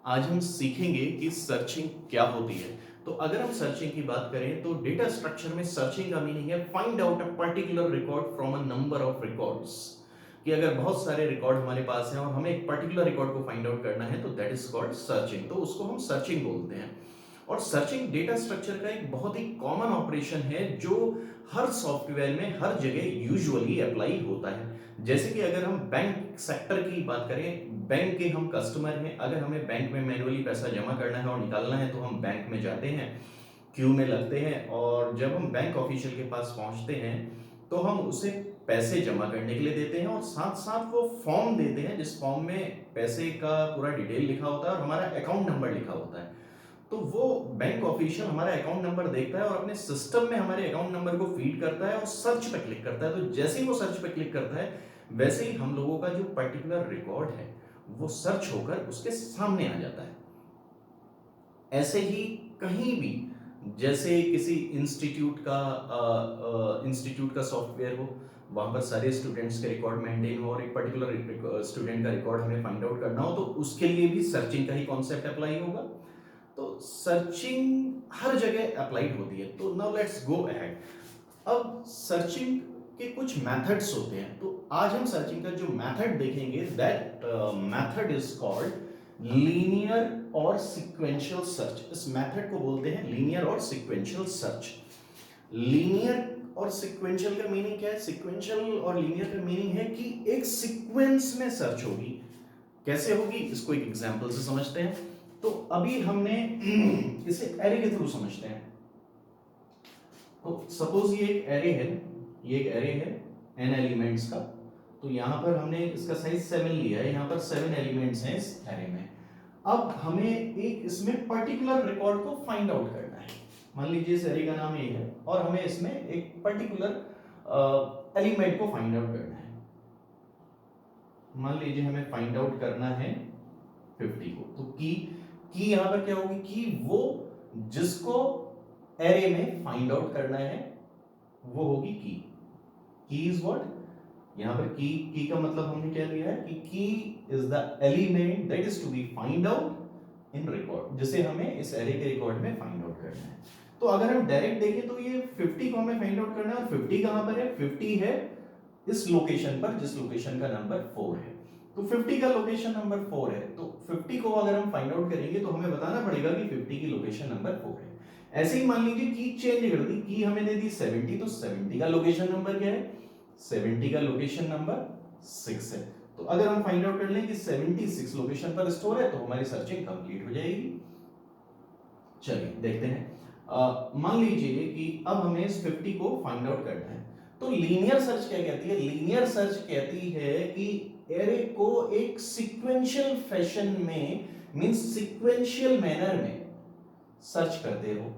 आज हम सीखेंगे कि सर्चिंग क्या होती है। तो अगर हम सर्चिंग की बात करें तो डेटा स्ट्रक्चर में सर्चिंग का मीनिंग है find out a particular record from a number of records. कि अगर बहुत सारे रिकॉर्ड हमारे पास हैं और हमें एक पर्टिकुलर रिकॉर्ड को फाइंड आउट करना है तो दैट इज कॉल्ड सर्चिंग, तो उसको हम सर्चिंग बोलते हैं। और सर्चिंग डेटा स्ट्रक्चर का एक बहुत ही कॉमन ऑपरेशन है जो हर सॉफ्टवेयर में हर जगह यूजुअली अप्लाई होता है। जैसे कि अगर हम बैंक सेक्टर की बात करें, बैंक के हम कस्टमर हैं, अगर हमें बैंक में मैन्युअली पैसा जमा करना है और निकालना है तो हम बैंक में जाते हैं, क्यू में लगते हैं और जब हम बैंक ऑफिशियल के पास पहुंचते हैं तो हम उसे पैसे जमा करने के लिए देते हैं और साथ साथ वो फॉर्म देते हैं जिस फॉर्म में पैसे का पूरा डिटेल लिखा होता है और हमारा अकाउंट नंबर लिखा होता है। तो वो बैंक ऑफिशियल हमारा अकाउंट नंबर देखता है और अपने सिस्टम में हमारे अकाउंट नंबर को फीड करता है और सर्च पे क्लिक करता है। तो जैसे ही वो सर्च पे क्लिक करता है वैसे ही हम लोगों का जो पर्टिकुलर रिकॉर्ड है वो सर्च होकर उसके सामने आ जाता है। ऐसे ही कहीं भी, जैसे किसी इंस्टीट्यूट का सॉफ्टवेयर हो, वहां पर सारे स्टूडेंट्स के रिकॉर्ड मेंटेन हो और एक पर्टिकुलर स्टूडेंट का रिकॉर्ड हमें फाइंड आउट करना हो तो उसके लिए भी सर्चिंग का ही कॉन्सेप्ट अप्लाई होगा। तो सर्चिंग हर जगह अप्लाइड होती है। तो नाउ लेट्स गो अहेड। अब सर्चिंग के कुछ मेथड्स होते हैं, तो आज हम सर्चिंग का जो मेथड देखेंगे that method is called linear और सिक्वेंशियल सर्च। इस मेथड को बोलते हैं लीनियर और सिक्वेंशियल सर्च। लीनियर और सिक्वेंशियल का मीनिंग क्या है? सिक्वेंशियल और लीनियर का मीनिंग है कि एक सीक्वेंस में सर्च होगी। कैसे होगी इसको एक एग्जांपल से समझते हैं। तो अभी हमने इसे एरे के थ्रू समझते हैं। तो सपोज ये एक एरे है, ये एक एरे है n एलिमेंट्स का। तो यहां पर हमने इसका साइज 7 लिया है, यहां पर 7 एलिमेंट्स हैं इस एरे में। अब हमें एक इसमें पर्टिकुलर रिकॉर्ड को फाइंड आउट करना है। मान लीजिए इस एरे का नाम ये है और हमें इसमें एक पर्टिकुलर एलिमेंट को फाइंड आउट करना है। मान लीजिए हमें फाइंड आउट करना है 50 को। तो की यहां पर क्या होगी? की वो जिसको एरे में फाइंड आउट करना है वो होगी की इज व्हाट? यहां पर की का मतलब हमने क्या लिया है कि key is the element that is to be find out in record, जिसे हमें इस एरे के रिकॉर्ड में फाइंड आउट करना है। तो अगर हम डायरेक्ट देखें तो ये 50 को हमें फाइंड आउट करना है और 50 कहां पर है? 50 है इस लोकेशन पर जिस लोकेशन का नंबर 4 है। तो 50 का लोकेशन नंबर 4 है, तो 50 को अगर हम फाइंड आउट करेंगे तो हमें बताना पड़ेगा कि 50 की लोकेशन नंबर 4 है। ऐसे ही मान लीजिए की चेंज कर दी, की हमें दे दी 70, तो 70 का लोकेशन नंबर क्या है? 70 का लोकेशन नंबर 6 है। तो अगर हम फाइंड आउट कर लें कि 76 लोकेशन पर स्टोर है तो हमारी सर्चिंग कंप्लीट हो जाएगी। चलिए देखते हैं। मान लीजिए कि अब हमें इस 50 को फाइंड आउट करना है। तो लीनियर सर्च क्या कहती है? लीनियर सर्च कहती है कि एरे को एक सीक्वेंशियल फैशन में, मींस सीक्वेंशियल मैनर में सर्च करते रहो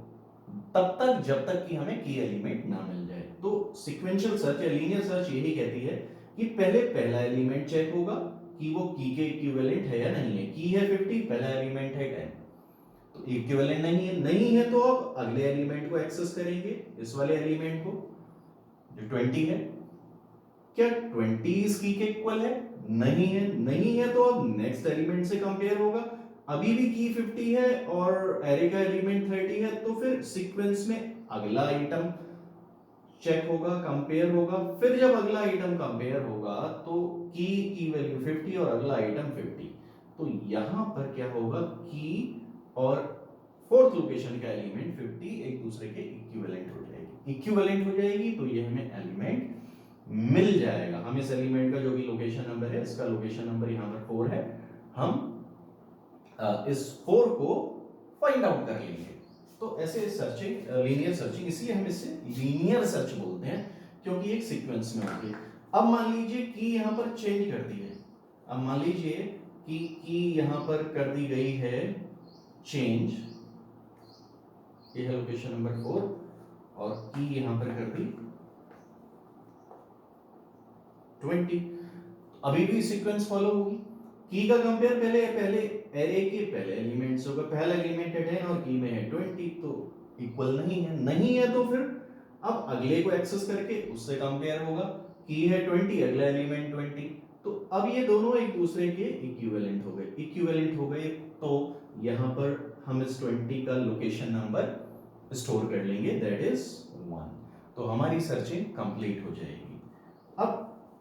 तब तक जब तक कि हमें की एलिमेंट ना मिल जाए। तो सीक्वेंशियल सर्च या लीनियर सर्च यही कहती है कि पहले पहला एलिमेंट चेक होगा कि वो की के इक्विवेलेंट है या नहीं है। की है 50, पहला एलिमेंट है 10, तो इक्विवेलेंट नहीं है तो अब अगले एलिमेंट को एक्सेस करेंगे, इस वाले एलिमेंट को जो 20 है। क्या 20 इस की के इक्वल है? नहीं है तो अब नेक्स्ट एलिमेंट से कंपेयर होगा। अभी भी की 50 है और एरे का एलिमेंट 30 है, तो फिर सीक्वेंस में अगला आइटम चेक होगा, कंपेयर होगा। फिर जब अगला आइटम कंपेयर होगा तो की वैल्यू 50 और अगला आइटम 50। तो यहां पर क्या होगा? की और फोर्थ लोकेशन का एलिमेंट 50 एक दूसरे के इक्विवेलेंट हो जाएगी। इक्विवेलेंट हो जाएगी तो ये हमें एलिमेंट मिल जाएगा। हम इस एलिमेंट का जो भी लोकेशन नंबर है, इसका लोकेशन नंबर यहां पर 4 है, हम इस 4 को फाइंड आउट कर लेंगे। तो ऐसे सर्चिंग, लीनियर सर्चिंग, इसलिए हम इसे लीनियर सर्च बोलते हैं क्योंकि एक सीक्वेंस में होती है। अब मान लीजिए कि यहां पर चेंज कर दी है। अब मान लीजिए कि यहां पर कर दी गई है चेंज, ये है लोकेशन नंबर 4 और की यहां पर कर दी 20। अभी भी सीक्वेंस फॉलो होगी। की का कंपेयर पहले पहले एरे के पहले एलिमेंट्स होगा। पहला एलिमेंट है 10 और की में है 20, तो इक्वल नहीं है तो फिर अब अगले को एक्सेस करके उससे कंपेयर होगा। की है 20, अगला एलिमेंट 20, तो अब ये दोनों एक दूसरे के इक्विवेलेंट हो गए, इक्विवेलेंट हो गए तो यहाँ पर हम इस 20 का लोकेशन नंबर स्टोर कर लेंगे, दैट इज 1। तो हमारी सर्चिंग कंप्लीट हो जाएगी। अब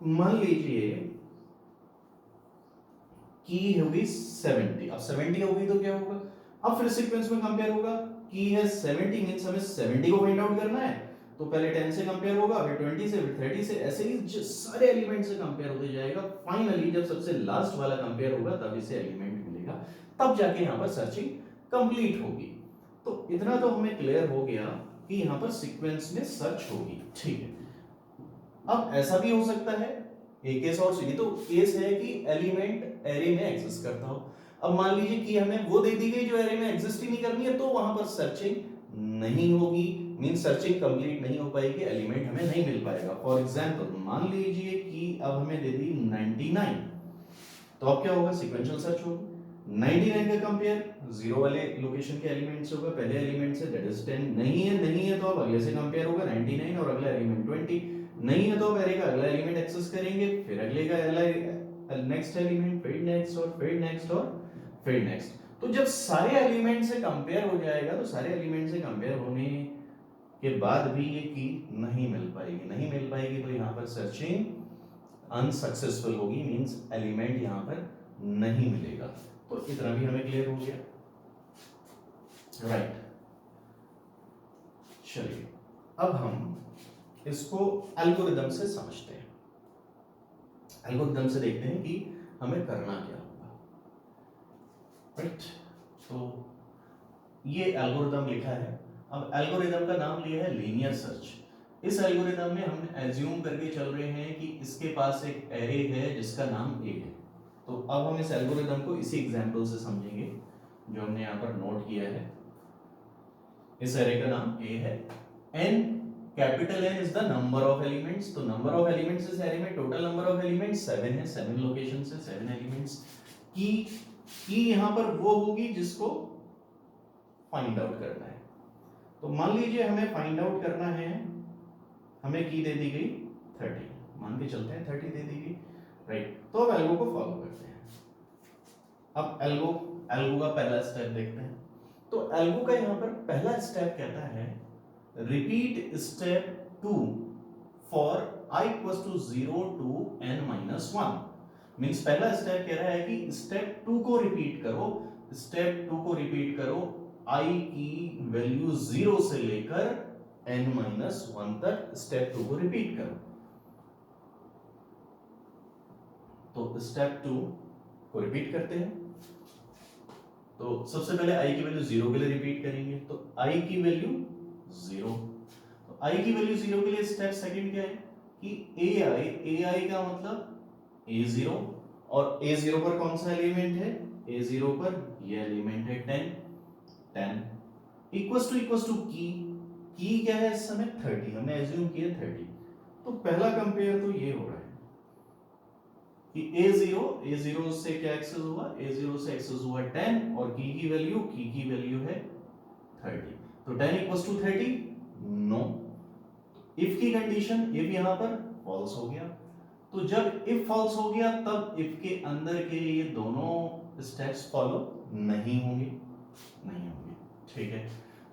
मान लीजिए की होगी 70, अब 70 होगी तो क्या होगा, अब फिर सीक्वेंस में कंपेयर होगा, की है 70 मींस हमें 70 को फाइंड आउट करना है, तो पहले 10 से कंपेयर होगा, फिर 20 से, फिर 30 से, ऐसे ही सारे एलिमेंट से कंपेयर होते जाएगा। फाइनली जब सबसे लास्ट वाला कंपेयर होगा तब इसे एलिमेंट मिलेगा, तब जाके यहाँ पर सर्चिंग कंप्लीट होगी। तो इतना तो हमें क्लियर हो गया कि यहाँ पर सीक्वेंस में सर्च होगी, ठीक है। अब ऐसा भी हो सकता है, एक केस और सुनिए, तो केस है कि एलिमेंट एरे में एग्जिस्ट करता हो। अब मान लीजिए कि हमें वो दे दी गई जो एरे में एग्जिस्ट ही नहीं करनी है, तो वहां पर सर्चिंग नहीं होगी, मीन सर्चिंग कंप्लीट नहीं हो पाएगी, एलिमेंट हमें नहीं मिल पाएगा। फॉर एग्जांपल मान लीजिए कि अब हमें दे दी 99, तो अब क्या होगा, सीक्वेंशियल सर्च होगी। 99 का कंपेयर 0 वाले लोकेशन के एलिमेंट से होगा, पहले एलिमेंट से, दैट इज 10। नहीं है तो अब अगले से कंपेयर होगा 99 और अगला एलिमेंट 20। नहीं है तो अब एरे का अगला एलिमेंट एक्सेस करेंगे, फिर अगले का नेक्स्ट एलिमेंट, फिर नेक्स्ट और फिर नेक्स्ट और फिर नेक्स्ट। तो जब सारे एलिमेंट से कंपेयर हो जाएगा, तो सारे एलिमेंट से कंपेयर होने के बाद भी ये की नहीं मिल पाएगी, तो यहाँ पर सर्चिंग अनसक्सेसफुल होगी, मींस एलिमेंट यहाँ पर नहीं मिलेगा। तो इतना भी हमें क्लियर हो गया, राइट। चलिए अब हम इसको एल्गोरिदम से समझते हैं, एल्गोरिदम से देखते हैं कि हमें करना क्या होगा, राइट। तो ये एल्गोरिदम लिखा है। अब एल्गोरिदम का नाम लिया है लीनियर सर्च। इस एल्गोरिदम में हम एज्यूम करके चल रहे हैं कि इसके पास एक एरे है जिसका नाम ए है। तो अब हम इस एल्गोरिदम को इसी एग्जांपल से समझेंगे जो हमने यहाँ पर नोट किया है। इस एरे का नाम ए है, N capital N is the number of elements. तो नंबर ऑफ एलिमेंट्स इस एरे में, टोटल नंबर ऑफ एलिमेंट्स 7 है, 7 लोकेशन से 7 एलिमेंट्स। की यहाँ पर वो होगी जिसको फाइंड आउट करना है। तो मान लीजिए हमें फाइंड आउट करना है, हमें की दे दी गई 30, मान के चलते हैं 30 दे दी गई, राइट। तो अब एल्गो को फॉलो करते हैं। अब एल्गो का पहला स्टेप देखते हैं। तो एल्गो का यहाँ पर पहला स्टेप कहता है repeat step 2 for I equals to 0 to n-1। Means पहला स्टेप कह रहा है कि स्टेप 2 को रिपीट करो, स्टेप 2 को रिपीट करो, I की वैल्यू 0 से लेकर n-1 तक स्टेप 2 को रिपीट करो। तो स्टेप 2 को रिपीट करते हैं। तो सबसे पहले I की वैल्यू 0 के लिए रिपीट करेंगे, तो I की वैल्यू 0, तो I की वैल्यू 0 के लिए स्टेप सेकंड क्या है कि AI का मतलब A0, और A0 पर कौन सा एलिमेंट है, A0 पर ये एलिमेंट है 10 इक्वल्स टू की क्या है इस समय 30, हमने एज्यूम किया 30। तो पहला कंपेयर तो ये हो रहा है कि A0 से क्या एक्सेस हुआ, A0 से एक्सेस हुआ 10 और की वैल्यू है 30। तो 10 इक्वल्स टू 30, नो। इफ की कंडीशन, इफ यहां पर फॉल्स हो गया, तो जब इफ फॉल्स हो गया तब इफ के अंदर के ये दोनों स्टेप्स फॉलो नहीं होंगे, ठीक है।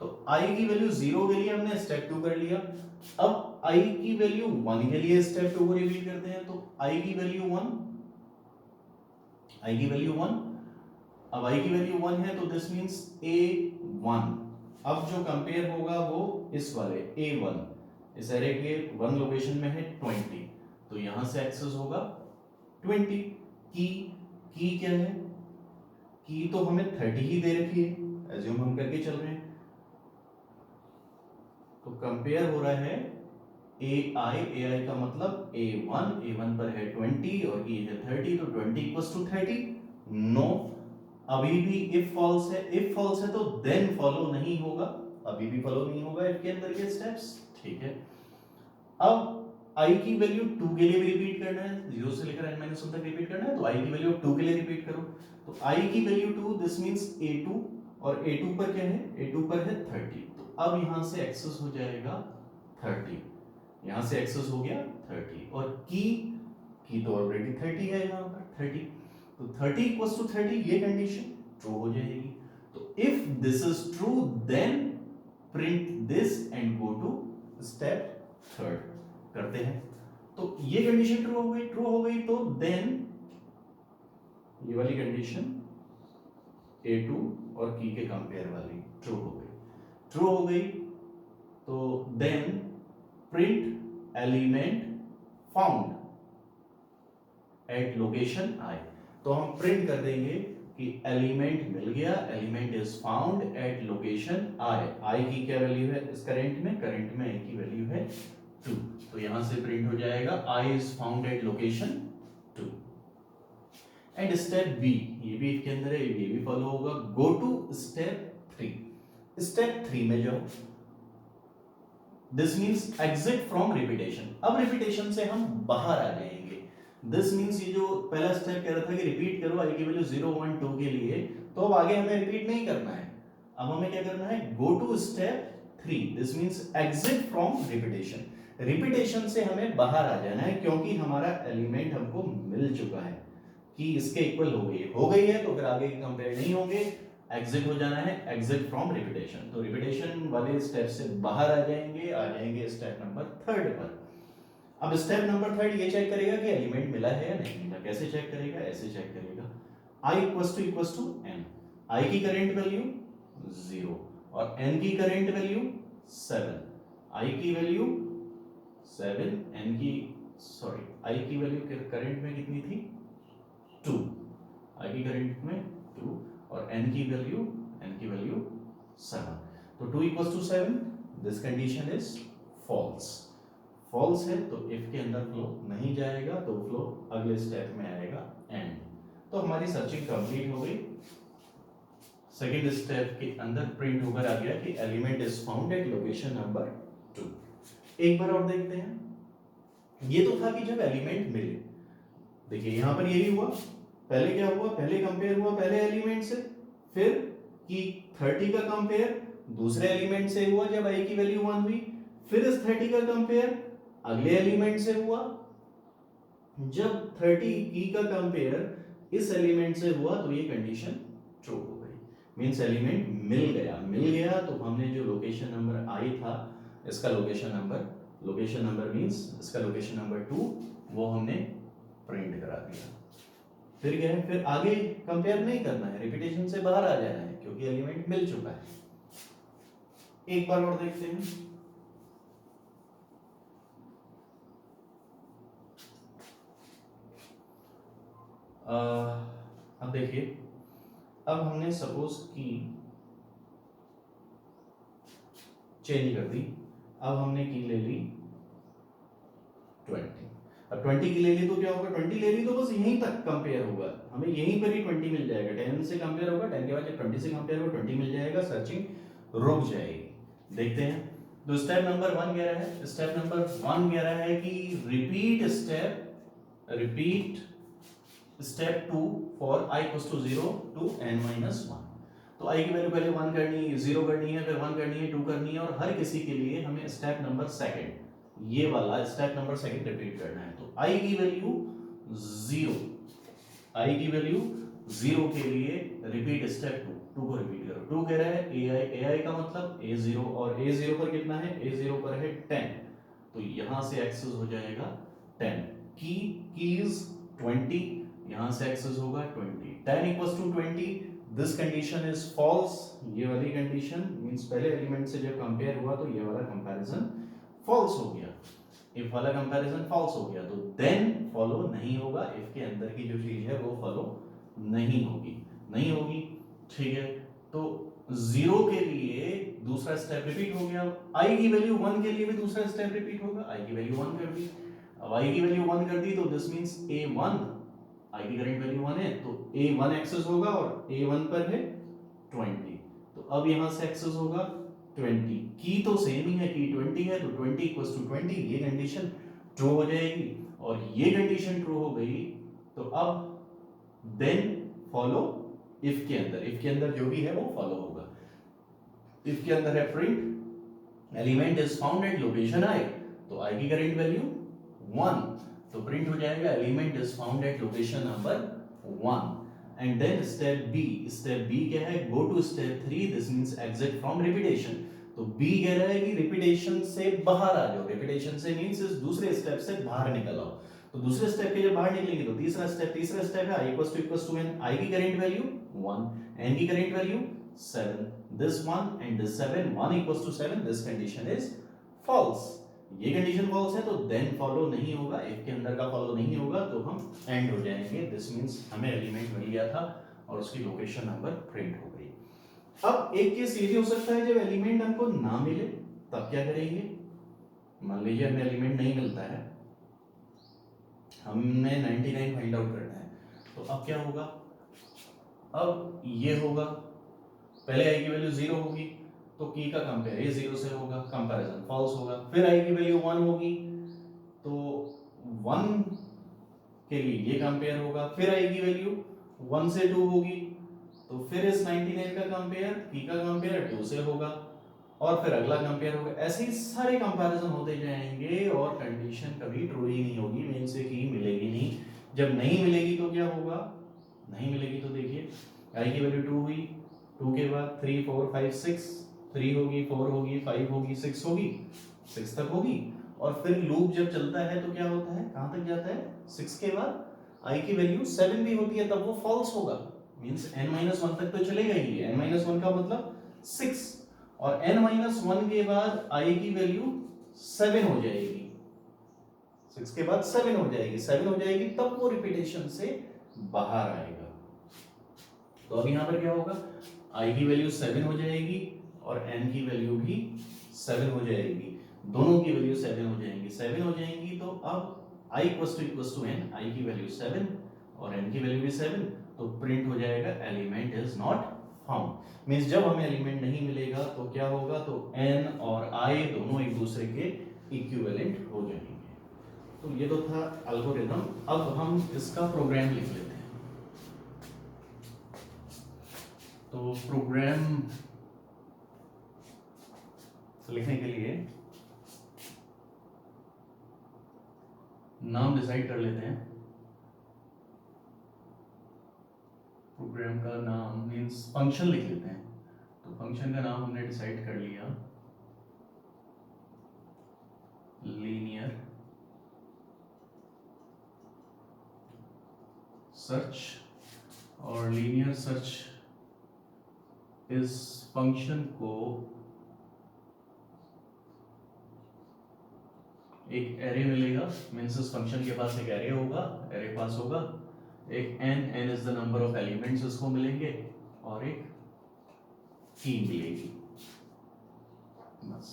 तो I की वैल्यू 0 के लिए हमने स्टेप 2 कर लिया। अब I की वैल्यू 1 के लिए स्टेप 2 को रिपीट करते हैं। तो I की वैल्यू 1, अब I की वैल्यू 1 है तो दिस मींस A1। अब जो कंपेयर होगा वो इस वाले A1, इस एरे के 1 लोकेशन में है 20, तो यहां से एक्सेस होगा 20। की क्या है, की तो हमें 30 ही दे रखी है, एज्यूम हम करके चल रहे हैं। तो कंपेयर हो रहा है AI का मतलब A1 पर है 20 और की है 30, तो 20 इक्वल्स टू 30, नो। अभी भी इफ फॉल्स है तो देन फॉलो नहीं होगा, अभी भी फॉलो नहीं होगा इफ के अंदर के स्टेप्स, ठीक है। अब I की वैल्यू 2 के लिए भी रिपीट करना है, 0 से लेकर n-1 तक रिपीट करना है, तो I की वैल्यू 2 के लिए रिपीट करो। तो I की वैल्यू 2, दिस मींस A2, और A2 पर क्या है, A2 पर है 30। तो अब यहां से एक्सेस हो जाएगा 30, यहां से एक्सेस हो गया 30, और की की तो ऑलरेडी 30 है यहाँ पर 30, तो 30 इक्वल्स टू 30 ये कंडीशन ट्रू हो जाएगी। तो if this is true then print this and go to step third. करते हैं, तो ये कंडीशन ट्रू हो गई तो देन ये वाली कंडीशन A2 और की के कंपेयर वाली ट्रू हो गई तो then print element found at location I। तो हम प्रिंट कर देंगे कि एलिमेंट मिल गया, element is found at location I की क्या वैल्यू है इस करंट में I की वैल्यू है 2, तो यहां से प्रिंट हो जाएगा I is found at location 2। And step B, ये भी इसके अंदर है, ये भी फॉलो होगा। गो टू स्टेप 3। स्टेप 3 में जाओ, this means exit from repetition. अब रिपीटेशन से हम बाहर आ जाएंगे। दिस मीन्स ये जो पहला स्टेप कह रहा था कि रिपीट करो आई की वैल्यू 0 1 2 के लिए, तो अब आगे हमें रिपीट नहीं करना है, अब हमें क्या करना है, go to step 3। This means exit from repetition. Repetition से हमें बाहर आ जाना है क्योंकि हमारा एलिमेंट हमको मिल चुका है कि इसके इक्वल हो गई है, तो फिर आगे के कंपेयर नहीं होंगे, एग्जिट हो जाना है, एग्जिट फ्रॉम रिपीटेशन। तो रिपीटेशन वाले स्टेप से बाहर आ जाएंगे स्टेप नंबर 3 पर। अब स्टेप नंबर 3 ये चेक करेगा कि एलिमेंट मिला है या नहीं मिला। कैसे चेक करेगा, ऐसे चेक करेगा I equals to n। I की करंट वैल्यू 0 और n की करंट वैल्यू 7। I की वैल्यू 7, I की वैल्यू करंट में कितनी थी 2, I की करंट में 2 और n की वैल्यू 7। तो 2 equals to 7, this condition is false है, तो इफ के अंदर फ्लो नहीं जाएगा, तो फ्लो अगले स्टेप में आएगा एंड। तो हमारी सर्चिंग कंप्लीट हो गई। सेकेंड स्टेप के अंदर प्रिंट होकर आ गया कि element is found at location number 2। एक बार और देखते हैं। ये तो था कि जब एलिमेंट मिले, देखिए यहां पर यही हुआ, पहले क्या हुआ, पहले कंपेयर हुआ पहले एलिमेंट से, फिर कि 30 का कंपेयर दूसरे एलिमेंट से हुआ जब I की वैल्यू 1 हुई, फिर इस 30 का कंपेयर अगले एलिमेंट से हुआ जब 30 की का कंपेयर इस एलिमेंट से हुआ, तो ये कंडीशन ट्रू हो गई। मींस एलिमेंट मिल गया तो हमने जो लोकेशन नंबर I था, इसका लोकेशन नंबर मींस इसका लोकेशन नंबर 2 वो हमने प्रिंट करा दिया। फिर क्या है, फिर आगे कंपेयर नहीं करना है, रिपीटेशन से बाहर आ जाना है क्योंकि एलिमेंट मिल चुका है। एक बार और देखते हैं। अब देखिए, अब हमने सपोज की चेंज कर दी, अब हमने की ले ली 20। अब 20 की ले ली तो क्या होगा, 20 ले ली तो बस यहीं तक कंपेयर होगा, हमें यहीं पर ही 20 मिल जाएगा। 10 से कंपेयर होगा, 10 के बाद जब 20 से कंपेयर होगा 20 मिल जाएगा, सर्चिंग रुक जाएगी। देखते हैं, तो स्टेप नंबर 1 कह रहा है, स्टेप नंबर 1 कह रहा है कि repeat step 2 for I equals to 0 to n-1। तो I की वैल्यू पहले 1 करनी है, 0 करनी है, फिर 1 करनी है, 2 करनी है, और हर किसी के लिए हमें स्टेप नंबर 2 ये वाला स्टेप नंबर 2 रिपीट करना है। तो I की वैल्यू 0 के लिए रिपीट स्टेप 2 को रिपीट करो। 2 कह रहा है AI का मतलब A0, और A0 पर कितना है, A0 पर है 10, तो यहां से एक्सेस हो जाएगा 10। कीज 20, यहां से एक्सेस होगा 20। 10 equals to 20, this condition is false. ये वाली कंडीशन मींस पहले एलिमेंट से जब कंपेयर हुआ तो ये वाला कंपैरिजन फॉल्स हो गया, इफ वाला कंपैरिजन फॉल्स हो गया, तो देन फॉलो नहीं होगा, इफ के अंदर की जो चीज है वो फॉलो नहीं होगी। ठीक है, तो 0 के लिए दूसरा स्टेप रिपीट हो गया। I की वैल्यू 1 के लिए भी दूसरा स्टेप रिपीट होगा। I की वैल्यू 1 कर दी, अब I की वैल्यू 1 कर दी तो दिस मींस A1, I की करंट वैल्यू 1 है तो A1 एक्सेस होगा, और A1 पर है 20, तो अब यहां से एक्सेस होगा 20। की तो सेम ही है, की 20 है, तो 20 इक्वल्स टू 20, ये कंडीशन ट्रू हो जाएगी। और ये कंडीशन ट्रू हो गई तो अब देन फॉलो इफ के अंदर जो भी है वो फॉलो होगा। इफ के अंदर है print element is found at location I, तो I की करंट वैल्यू 1, तो प्रिंट हो जाएगा element is found at location number 1 and then step B क्या है, go to step 3, this means exit from repetition. तो बी कह रहा है कि रिपीटेशन से बाहर आ जाओ, रिपीटेशन से मींस इस दूसरे स्टेप से बाहर निकल आओ। तो दूसरे स्टेप के जब बाहर निकलेंगे तो तीसरा स्टेप है i equals to n, i की करंट वैल्यू 1, n की current value 7, this 1 and this 7, 1 equals to 7, this condition is false. ये कंडीशन फॉल्स है तो देन फॉलो नहीं होगा, इफ के अंदर का फॉलो नहीं होगा तो हम एंड हो जाएंगे। दिस मींस हमें एलिमेंट मिल गया था और उसकी लोकेशन नंबर प्रिंट हो गई। अब एक केस ये भी हो सकता है जब एलिमेंट हमको ना मिले, तब क्या करेंगे। मान लीजिए हमें एलिमेंट नहीं मिलता है, हमने 99 फाइंड आउट करना है, तो अब क्या होगा, अब ये होगा, पहले आई की वैल्यू 0 होगी तो की का कंपेयर ये 0 से होगा, कंपैरिजन फॉल्स होगा। फिर आई की वैल्यू 1 होगी तो 1 के लिए ये कंपेयर होगा। फिर आई की वैल्यू 1 से 2 होगी तो फिर इस 99 का कंपेयर की का कंपेयर 2 से होगा और फिर अगला कंपेयर होगा। ऐसे ही सारे कंपैरिजन होते जाएंगे और कंडीशन कभी ट्रू ही नहीं होगी, मीन से की मिलेगी नहीं। जब नहीं मिलेगी तो क्या होगा, नहीं मिलेगी तो देखिए आई की वैल्यू 2 हुई, 2 के बाद 3 4 5 6, 3 होगी 4 होगी 5 होगी 6 होगी, 6 तक होगी। और फिर लूप जब चलता है तो क्या होता है, कहां तक जाता है, 6 के बाद आई की वैल्यू 7 भी होती है, तब वो फॉल्स होगा, मींस n-1 तक तो चलेगा ही। n-1 का मतलब 6 और n-1 के बाद i की वैल्यू 7 हो जाएगी, 6 के बाद 7 हो जाएगी, 7 हो जाएगी तब वो रिपीटेशन से बाहर आएगा। तो अब यहां पर क्या होगा, i की वैल्यू 7 हो जाएगी और n की वैल्यू भी 7 हो जाएगी, दोनों की वैल्यू 7 हो जाएंगी, 7 हो जाएंगी। तो अब i equals to n, i की वैल्यू 7 और n की वैल्यू भी 7, तो प्रिंट हो जाएगा element is not found. Means जब हमें एलिमेंट नहीं मिलेगा तो क्या होगा, तो n और i दोनों एक दूसरे के इक्विवेलेंट हो जाएंगे। तो ये तो था एल्गोरिथम। अब हम इसका प्रोग्राम लिख लेते हैं। तो प्रोग्राम लिखने के लिए नाम डिसाइड कर लेते हैं। प्रोग्राम का नाम मींस फंक्शन लिख लेते हैं। तो फंक्शन का नाम हमने डिसाइड कर लिया, लीनियर सर्च। और लीनियर सर्च इस फंक्शन को एक एरे मिलेगा, मींस इस फंक्शन के पास एक एरे होगा, एरे पास होगा, एक n is the number of elements उसको मिलेंगे और एक की मिलेगी, बस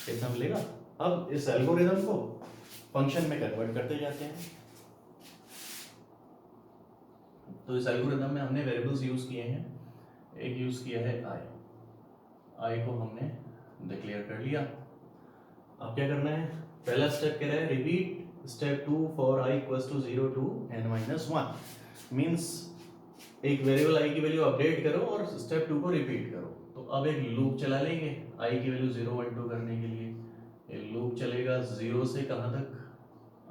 कितना मिलेगा। अब इस एल्गोरिथम को फंक्शन में कन्वर्ट करते जाते हैं। तो इस एल्गोरिथम में हमने वेरिएबल्स यूज किए हैं, एक यूज किया है i को हमने डिक्लेयर कर लिया। अब क्या करना है, पहला स्टेप कह रहा है repeat step 2 for i equals to 0 to n-1, means एक वेरिएबल i की वैल्यू अपडेट करो और स्टेप 2 को रिपीट करो। तो अब एक लूप चला लेंगे i की वैल्यू 0 1 2 करने के लिए। ये लूप चलेगा 0 से कहां तक,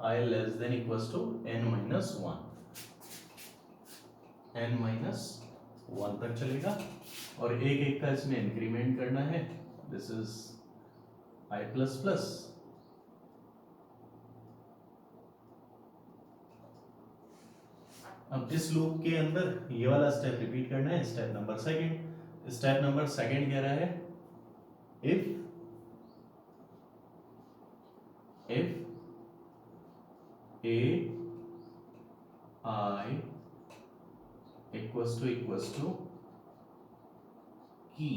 i less than equals to n-1, n-1 तक चलेगा और एक एक का इसमें इंक्रीमेंट करना है। This is i plus plus. अब इस लूप के अंदर ये वाला स्टेप रिपीट करना है, step number second. Step number second कह रहा है if a i equals to key,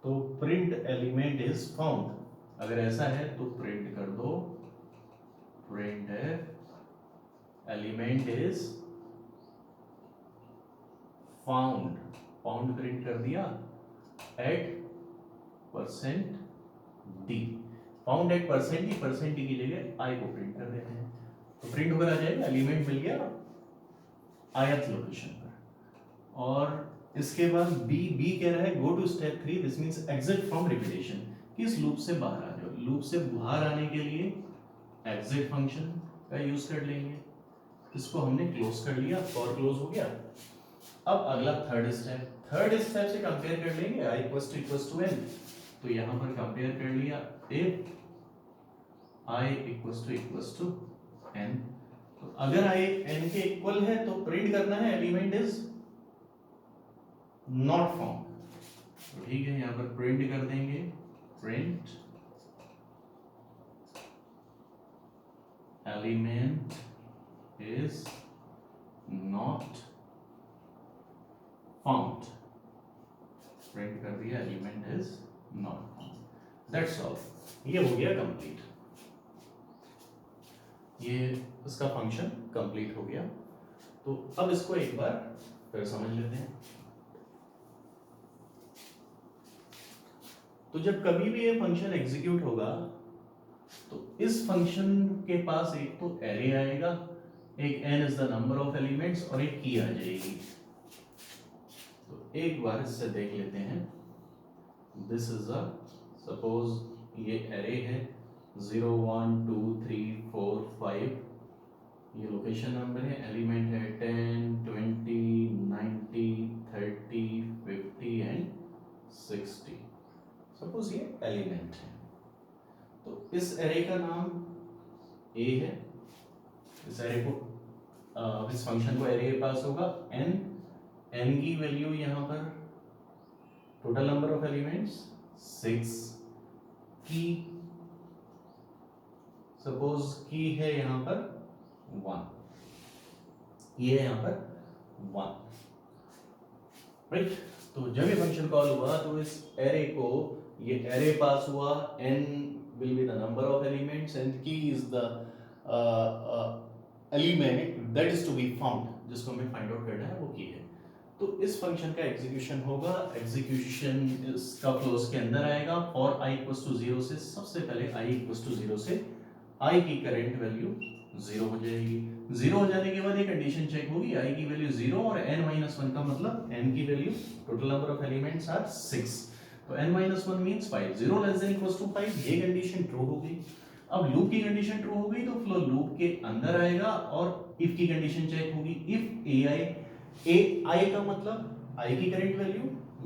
तो प्रिंट एलिमेंट इज फाउंड। अगर ऐसा है तो प्रिंट कर दो print element is found, found print कर दिया at %d, found at %d की जगह i को प्रिंट कर देते हैं तो प्रिंट होकर आ जाएगा एलिमेंट मिल गया ith लोकेशन पर। और इसके बाद बी कह रहा है go to step 3, this means exit from repetition, कि इस लूप से बाहर आ जाओ। लूप से बाहर आने के लिए एग्जिट फंक्शन का यूज कर लेंगे। इसको हमने क्लोज कर लिया, फॉर क्लोज हो गया। अब अगला थर्ड स्टेप से कंपेयर कर लेंगे i इक्वल्स टू n। तो यहां पर कंपेयर कर लिया, if i equals to n, तो अगर i n के इक्वल है तो प्रिंट करना है एलिमेंट इज नॉट फाउंड। तो ठीक है, यहां पर प्रिंट कर देंगे, print element is not found. Print कर दिया element is not found, that's all. ये हो गया कंप्लीट, ये इसका फंक्शन कंप्लीट हो गया। तो अब इसको एक बार फिर समझ लेते हैं। तो जब कभी भी ये फंक्शन एग्जीक्यूट होगा तो इस फंक्शन के पास एक तो एरे आएगा, एक n is the number of elements और एक की आ जाएगी। तो एक बार इससे देख लेते हैं। दिस इज अ, सपोज ये एरे है 0 1 2 3 4 5, ये लोकेशन नंबर है, एलिमेंट है 10 20 90 30 50 एंड 60। सपोज ये एलिमेंट है, तो इस एरे का नाम a है। इस एरे को इस फंक्शन को एरे के पास होगा n की वैल्यू यहाँ पर टोटल नंबर ऑफ एलिमेंट्स 6, की सपोज की है यहाँ पर 1, ये है यहाँ पर 1, राइट। तो जब ये फंक्शन कॉल हुआ तो इस एरे को, ये एरे पास हुआ, n will be the number of elements and key is the element that is to be found, जिसको हमें फाइंड आउट करना है वो की है। तो इस फंक्शन का एग्जीक्यूशन होगा, एग्जीक्यूशन इसका फ्लो उसके अंदर आएगा। और i इक्वल्स टू 0 से सबसे पहले i इक्वल्स टू 0 से i की करंट वैल्यू 0 हो जाएगी। 0 हो जाने के बाद एक कंडीशन चेक होगी, i की वैल्यू 0 और n-1 का मतलब n की value, total number of elements are 6, तो n-1 means 5, 0 less than equals to 5, ये कंडीशन ट्रू हो गई। अब लूप की कंडीशन ट्रू हो गई तो फ्लो लूप के अंदर आएगा और इफ की कंडीशन चेक होगी, इफ ai का मतलब i की करंट वैल्यू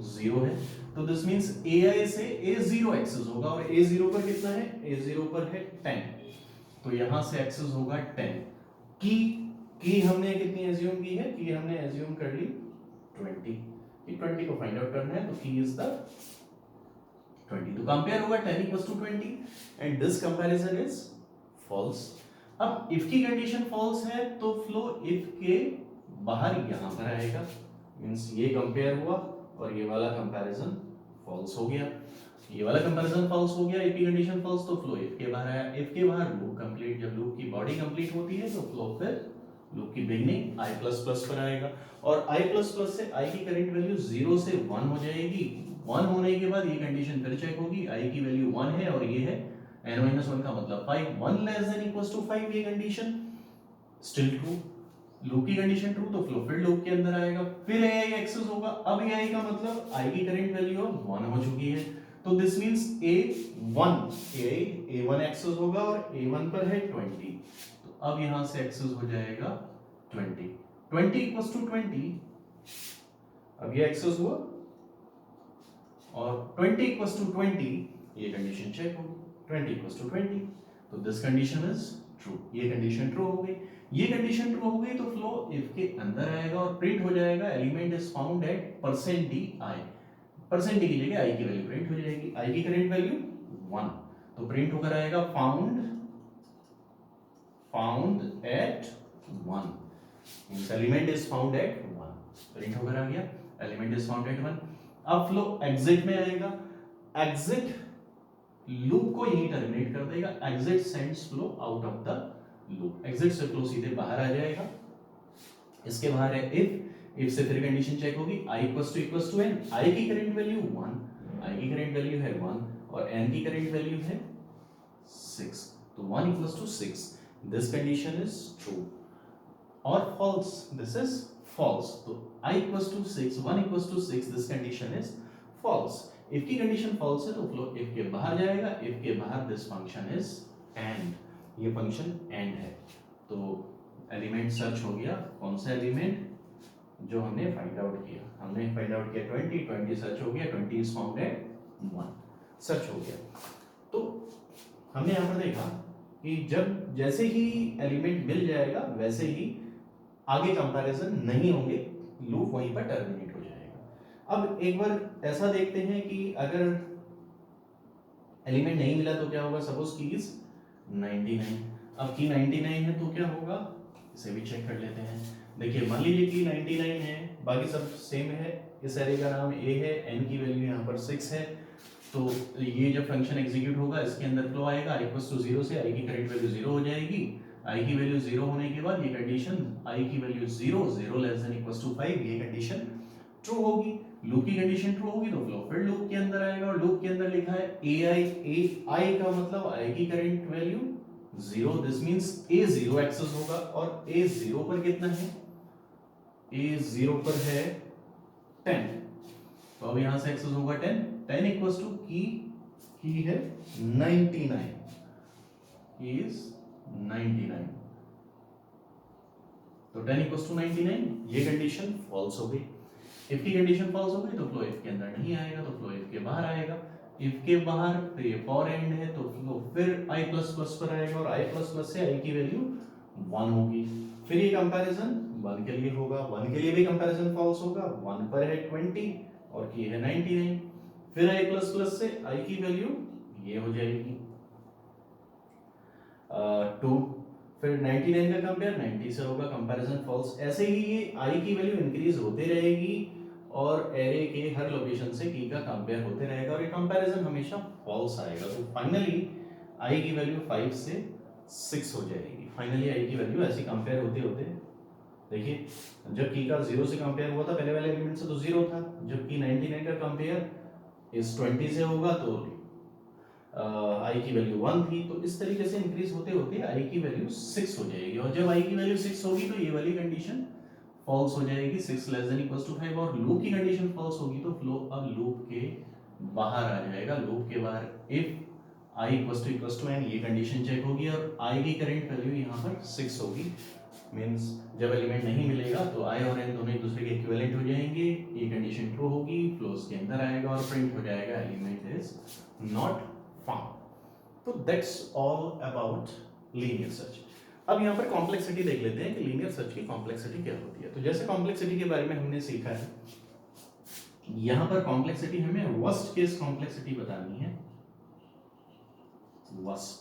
0 है, तो दिस मींस ai से a0 एक्सेस होगा, और a0 पर कितना है, a0 पर है 10, तो यहां से एक्सेस होगा 10। की हमने कितनी एज्यूम की है, की हमने एज्यूम कर ली 20, कि 20 को फाइंड आउट करना है, तो की इज द 20। तो कंपेयर होगा 10 equals to 20 and this comparison is false. अब इफ की कंडीशन फॉल्स है तो फ्लो इफ के बाहर यहां पर आएगा, मींस ये कंपेयर हुआ और ये वाला कंपैरिजन फॉल्स हो गया, ये वाला कंपैरिजन फॉल्स हो गया, इफ की कंडीशन फॉल्स तो फ्लो इफ के बाहर आया, इफ के बाहर लूप कंप्लीट, जब लूप की बॉडी कंप्लीट होती है तो फ्लो फिर लूप की बिगनिंग i++ पर आएगा, और i++ से i की करंट वैल्यू 0 से 1 हो जाएगी। 1 होने के बाद ये कंडीशन फिर चेक होगी, i की वैल्यू 1 है और ये है n-1 का मतलब 5, 1 लेस देन इक्वल्स टू 5, ये कंडीशन स्टिल ट्रू, लूप की कंडीशन ट्रू, तो फ्लो फिर लूप के अंदर आएगा, फिर ai एक्सेस होगा। अब ai का मतलब i की करंट वैल्यू 1 हो चुकी है, तो दिस मींस a1 एक्सेस होगा और a1 पर है 20, तो अब यहां से एक्सेस हो जाएगा 20 इक्वल्स टू 20, अब ये एक्सेस हुआ और 20 इक्वल्स टू 20, ये कंडीशन चेक होगी, 20 इक्वल्स टू 20, तो दिस कंडीशन इज ट्रू, ये कंडीशन ट्रू हो गई। ये कंडीशन ट्रू हो गई तो फ्लो इफ के अंदर आएगा और प्रिंट हो जाएगा element is found eight %di, percent की जगह i की वैल्यू प्रिंट हो जाएगी, i की करंट वैल्यू 1, तो प्रिंट होकर आएगा found at 1, means element is found eight 1, print होकर आ गया एलिमेंट इज फाउंड एट 1। अब फ्लो एग्जिट में आएगा, एग्जिट लूप को यहीं टर्मिनेट कर देगा, exit sends flow out of the loop, exit से फ्लो सीधे बाहर आ जाएगा। इसके बाहर है इफ से फिर कंडीशन चेक होगी, i equals to n, i की करंट वैल्यू 1, i की करंट वैल्यू है 1 और n की करंट वैल्यू है 6, तो 1 equals to 6, this condition is true, और false, दिस इज false, तो i equals to 6, 1 equals to 6, this condition is false। If की कंडीशन false है तो फ्लो इफ के बाहर जाएगा, इफ के बाहर दिस फंक्शन इज एंड, ये फंक्शन एंड है। तो एलिमेंट सर्च हो गया, कौन सा एलिमेंट जो हमने फाइंड आउट किया, हमने फाइंड आउट किया 20 सर्च हो गया, 20 इज फाउंड एट 1 सर्च हो गया। तो हमने यहाँ पर देखा कि जब जैसे ही एलिमेंट मिल जाएगा वैसे ही आगे कंपैरिजन नहीं होंगे, लूप वहीं पर टर्मिनेट हो जाएगा। अब एक बार ऐसा देखते हैं कि अगर एलिमेंट नहीं मिला तो क्या होगा। सपोज की इज 99, अब की 99 है तो क्या होगा, इसे भी चेक कर लेते हैं। देखिए मान लीजिए कि 99 है, बाकी सब सेम है, इस एरे का नाम a है, n की वैल्यू यहाँ पर 6 है, तो ये जब फंक्शन एग्जीक्यूट होगा इसके अंदर फ्लो आएगा i इक्वल्स टू 0 से, i की करेंट वैल्यू 0 हो जाएगी। i की वैल्यू 0 होने के बाद ये कंडीशन i की value 0 0 less than equals to 5, ये कंडीशन ट्रू होगी। लूप की कंडीशन ट्रू होगी तो फ्लो फिर लूप के अंदर आएगा, और लूप के अंदर लिखा है ai का मतलब i की current value 0, this means a 0 access होगा, और a 0 पर कितना है, a 0 पर है 10, तो अब यहां से एक्सेस होगा 10, 10 इक्वल्स टू की है 99, is 99, तो 10 इक्वल्स टू 99, ये कंडीशन फॉल्स हो गई। इफ की कंडीशन फॉल्स हो गई तो फ्लो इफ के अंदर नहीं आएगा, तो फ्लो इफ के बाहर आएगा। इफ के बाहर तो ये फॉर एंड है, तो फ्लो फिर i प्लस प्लस पर आएगा, और i प्लस प्लस से i की वैल्यू 1 होगी। फिर ये कंपैरिजन 1 के लिए होगा, 1 के लिए भी कंपैरिजन फॉल्स होगा, 1 पर है 20 और की है 99, फिर i प्लस प्लस से i की वैल्यू ये हो जाएगी 2, फिर 99 का कंपेयर 90 से होगा, कंपैरिजन फॉल्स। ऐसे ही ये i की वैल्यू इंक्रीज होते रहेगी और एरे के हर लोकेशन से की का कंपेयर होते रहेगा, और ये कंपैरिजन हमेशा फॉल्स आएगा। तो फाइनली i की वैल्यू 5 से 6 हो जाएगी। फाइनली i की वैल्यू ऐसे कंपेयर होते होते, देखिए जब की का 0 से कंपेयर हुआ था पहले वाले एलिमेंट से तो 0 था, जबकि 99 का कंपेयर इस 20 से होगा तो i की वैल्यू 1 थी, तो इस तरीके से इंक्रीज होते होते i की वैल्यू 6 हो जाएगी, और जब i की वैल्यू 6 होगी तो ये वाली कंडीशन फॉल्स हो जाएगी, 6 लेस देन इक्वल्स टू 5, और लूप की कंडीशन फॉल्स होगी तो फ्लो अब लूप के बाहर आ जाएगा। लूप के बाहर if i equals to n, ये कंडीशन चेक होगी, और i की करंट वैल्यू यहाँ पर 6 होगी, मींस जब एलिमेंट नहीं मिलेगा तो i और n दोनों एक दूसरे के इक्विवेलेंट हो जाएंगे, ये कंडीशन ट्रू होगी, फ्लोस के अंदर आएगा और प्रिंट हो जाएगा एलिमेंट इज नॉट फाउंड। तो that's all about linear search. अब यहाँ पर कॉम्प्लेक्सिटी देख लेते हैं कि लीनियर सर्च की कॉम्प्लेक्सिटी क्या होती है। तो जैसे कॉम्प्लेक्सिटी के बारे में हमने सीखा है, यहाँ पर कॉम्प्लेक्सिटी हमें वर्स्ट केस कॉम्प्लेक्सिटी बतानी है। वर्स्ट,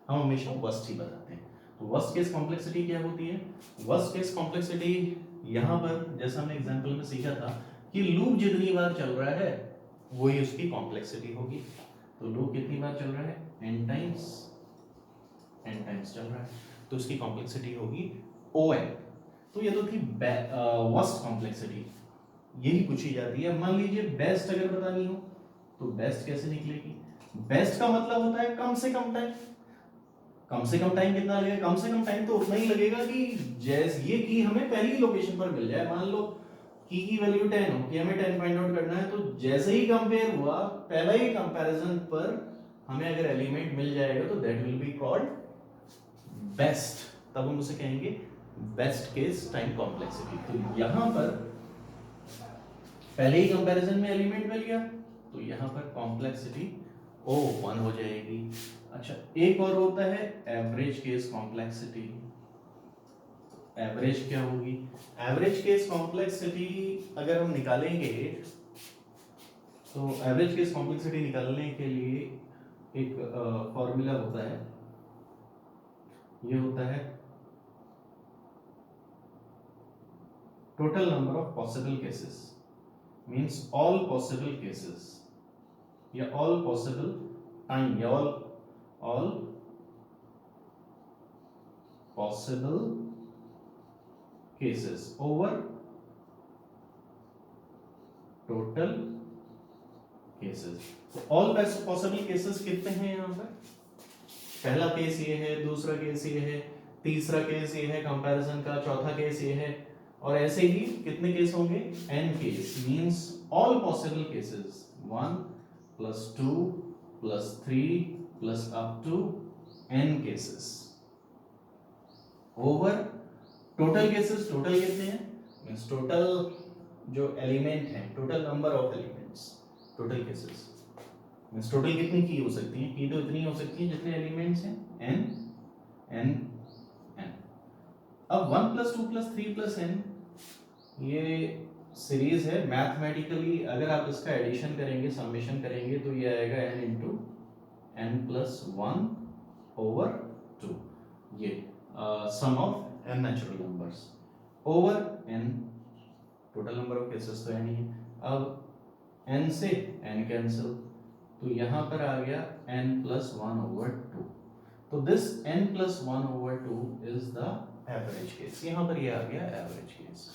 हम हमेशा वर्स्ट ही बताते हैं। तो वर्स्ट केस कॉम्प्लेक्सिटी क्या होती है? वर्स्ट केस कॉम्प्लेक्सिटी यहाँ पर जैसा हमने एग्जांपल में सीखा था कि लूप जितनी बार चल रहा है वही उसकी कॉम्प्लेक्सिटी होगी। तो लूप कितनी बार चल रहा है? n टाइम्स चल रहा है, तो उसकी कॉम्प्लेक्सिटी होगी On। तो ये तो थी वर्स्ट कॉम्प्लेक्सिटी, यही पूछी जाती है। मान लीजिए बेस्ट अगर बतानी हो तो बेस्ट कैसे निकलेगी? बेस्ट का मतलब होता है कम से कम टाइम। कम से कम टाइम कितना लगेगा? कम से कम टाइम तो उतना ही लगेगा कि जैसे ये की हमें पहली लोकेशन पर मिल जाए। मान लो की वैल्यू 10 हो, कि हमें 10 फाइंड आउट करना है, तो जैसे ही कंपेयर हुआ पहला ही कंपैरिजन पर हमें अगर एलिमेंट मिल जाएगा तो that will be called best, तब हम उसे कहेंगे बेस्ट केस टाइम कॉम्प्लेक्सिटी। तो यहां पर पहले ही कंपैरिजन में एलिमेंट मिल गया तो यहां पर कॉम्प्लेक्सिटी O1 हो जाएगी। अच्छा, एक और होता है एवरेज केस कॉम्प्लेक्सिटी। एवरेज क्या होगी? एवरेज केस कॉम्प्लेक्सिटी अगर हम निकालेंगे तो एवरेज केस कॉम्प्लेक्सिटी निकालने के लिए एक फॉर्मूला होता है, ये होता है total number of possible cases, means all possible cases या ऑल पॉसिबल टाइम या all possible cases over total cases. All possible cases कितने हैं यहाँ पर? पहला केस ये है, दूसरा केस ये है, तीसरा केस ये है कंपैरिजन का, चौथा केस ये है, और ऐसे ही कितने केस होंगे? n case, means all possible cases 1 + 2 + 3 + up to n cases over total cases, total कितने हैं, मींस टोटल जो एलिमेंट है, total number of elements, total cases means total कितनी की हो सकती है, की तो इतनी हो सकती है जितने एलिमेंट्स हैं, n n n। अब 1 + 2 + 3 + n ये सीरीज है, मैथमेटिकली अगर आप इसका एडिशन करेंगे, समेशन करेंगे तो ये आएगा n × n + 1 ओवर 2, ये sum of n natural numbers over n, total number of cases तो n ही है। अब n से n कैंसिल, तो यहाँ पर आ गया n + 1 ओवर 2, तो this n + 1 over 2 is the average case, यहाँ पर ये आ गया एवरेज केस।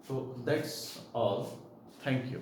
तो दैट्स ऑल, थैंक यू।